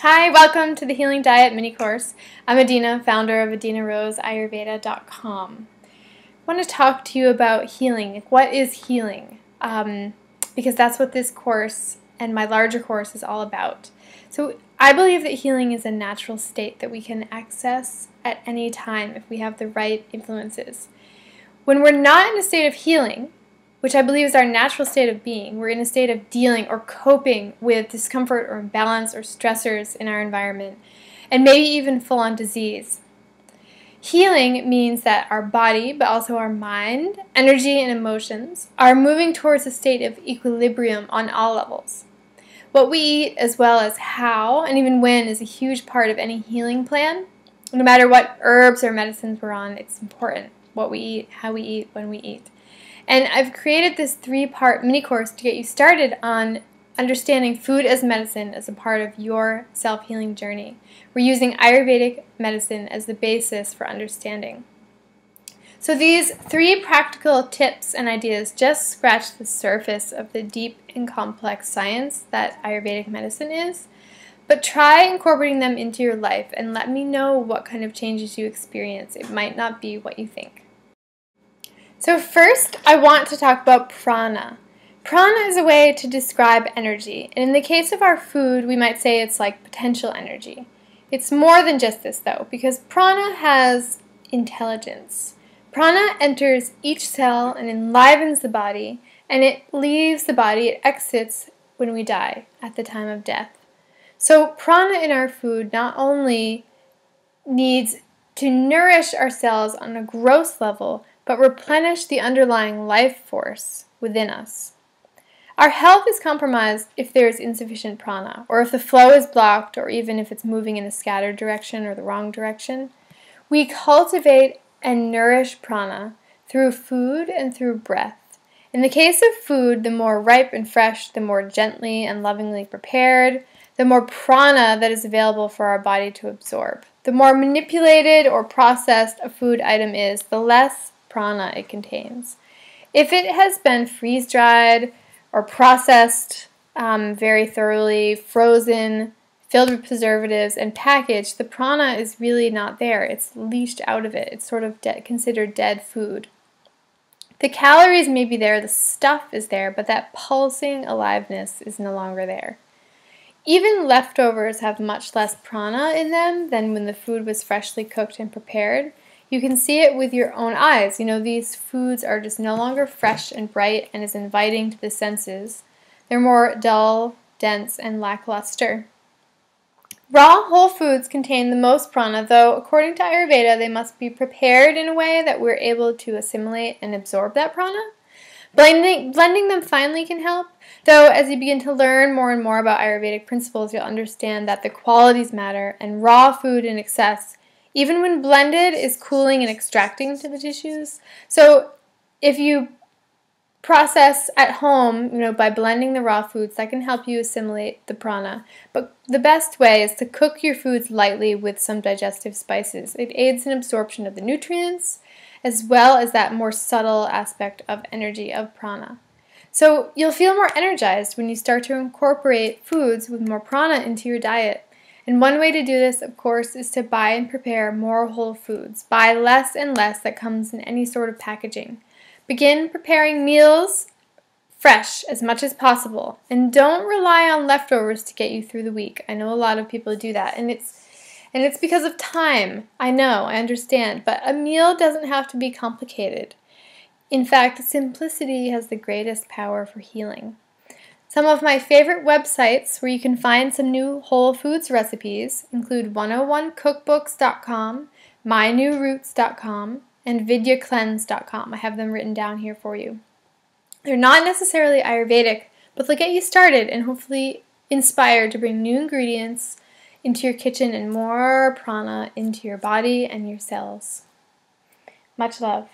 Hi, welcome to the Healing Diet mini course. I'm Adina, founder of AdinaRoseAyurveda.com. I want to talk to you about healing. What is healing? Because that's what this course and my larger course is all about. So I believe that healing is a natural state that we can access at any time if we have the right influences. When we're not in a state of healing, which I believe is our natural state of being, we're in a state of dealing or coping with discomfort or imbalance or stressors in our environment, and maybe even full-on disease. Healing means that our body, but also our mind, energy, and emotions are moving towards a state of equilibrium on all levels. What we eat, as well as how and even when, is a huge part of any healing plan. No matter what herbs or medicines we're on, it's important what we eat, how we eat, when we eat. And I've created this 3-part mini course to get you started on understanding food as medicine as a part of your self-healing journey. We're using Ayurvedic medicine as the basis for understanding. So these 3 practical tips and ideas just scratch the surface of the deep and complex science that Ayurvedic medicine is. But try incorporating them into your life and let me know what kind of changes you experience. It might not be what you think. So first, I want to talk about prana. Prana is a way to describe energy, and in the case of our food, we might say it's like potential energy. It's more than just this, though, because prana has intelligence. Prana enters each cell and enlivens the body, and it leaves the body, it exits when we die, at the time of death. So prana in our food not only needs to nourish our cells on a gross level, but replenish the underlying life force within us. Our health is compromised if there is insufficient prana, or if the flow is blocked, or even if it's moving in a scattered direction or the wrong direction. We cultivate and nourish prana through food and through breath. In the case of food, the more ripe and fresh, the more gently and lovingly prepared, the more prana that is available for our body to absorb. The more manipulated or processed a food item is, the less prana it contains. If it has been freeze-dried or processed very thoroughly, frozen, filled with preservatives, and packaged, the prana is really not there. It's leached out of it. It's sort of considered dead food. The calories may be there, the stuff is there, but that pulsing aliveness is no longer there. Even leftovers have much less prana in them than when the food was freshly cooked and prepared. You can see it with your own eyes. You know, these foods are just no longer fresh and bright and as inviting to the senses. They're more dull, dense, and lackluster. Raw whole foods contain the most prana, though according to Ayurveda, they must be prepared in a way that we're able to assimilate and absorb that prana. Blending them finely can help, though as you begin to learn more and more about Ayurvedic principles, you'll understand that the qualities matter, and raw food in excess, even when blended, is cooling and extracting to the tissues. So if you process at home, by blending the raw foods, that can help you assimilate the prana. But the best way is to cook your foods lightly with some digestive spices. It aids in absorption of the nutrients, as well as that more subtle aspect of energy, of prana. So you'll feel more energized when you start to incorporate foods with more prana into your diet. And one way to do this, of course, is to buy and prepare more whole foods. Buy less and less that comes in any sort of packaging. Begin preparing meals fresh as much as possible. And don't rely on leftovers to get you through the week. I know a lot of people do that, and it's because of time. I know, I understand, but a meal doesn't have to be complicated. In fact, simplicity has the greatest power for healing. Some of my favorite websites where you can find some new whole foods recipes include 101cookbooks.com, mynewroots.com, and vidyacleanse.com. I have them written down here for you. They're not necessarily Ayurvedic, but they'll get you started and hopefully inspired to bring new ingredients into your kitchen and more prana into your body and your cells. Much love.